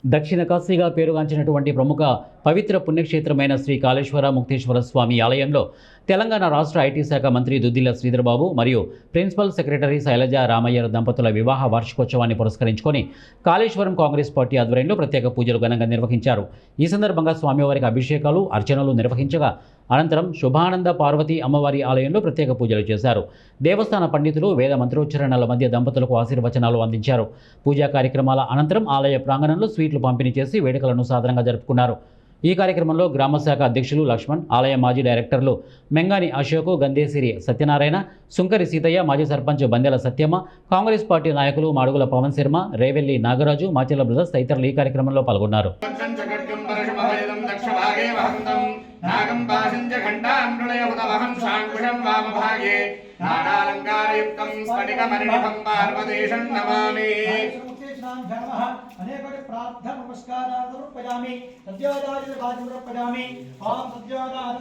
దక్షిణ కాశీగా పేరుగాంచినటువంటి ప్రముఖ పవిత్ర పుణ్యక్షేత్రమైన శ్రీ కాళేశ్వర ముక్తేశ్వర స్వామి ఆలయంలో తెలంగాణ రాష్ట్ర ఐటీ శాఖ మంత్రి దుద్దిల్ల శ్రీధర్బాబు మరియు ప్రిన్సిపల్ సెక్రటరీ శైలజ రామయ్యర్ దంపతుల వివాహ వార్షికోత్సవాన్ని పురస్కరించుకొని కాళేశ్వరం కాంగ్రెస్ పార్టీ ఆధ్వర్యంలో ప్రత్యేక పూజలు ఘనంగా నిర్వహించారు. ఈ సందర్భంగా స్వామివారికి అభిషేకాలు, అర్చనలు నిర్వహించగా అనంతరం శుభానంద పార్వతి అమ్మవారి ఆలయంలో ప్రత్యేక పూజలు చేశారు. దేవస్థాన పండితులు వేద మంత్రోచ్చరణల మధ్య దంపతులకు ఆశీర్వచనాలు అందించారు. పూజా కార్యక్రమాల అనంతరం ఆలయ ప్రాంగణంలో స్వీట్లు పంపిణీ చేసి వేడుకలను సాధారణంగా జరుపుకున్నారు. ఈ కార్యక్రమంలో గ్రామశాఖ అధ్యక్షులు లక్ష్మణ్, ఆలయ మాజీ డైరెక్టర్లు మెంగాని అశోక్, గంధేసిరి సత్యనారాయణ, సుంకరి సీతయ్య, మాజీ సర్పంచ్ బందెల సత్యమ్మ, కాంగ్రెస్ పార్టీ నాయకులు మాడుగుల పవన్ శర్మ, రేవెల్లి నాగరాజు, మాచెల్ల బ్రదర్స్ తదితరులు ఈ కార్యక్రమంలో పాల్గొన్నారు. అనేక ప్రార్థన నమస్కారాలు సమర్పయామి. సత్యోదాయ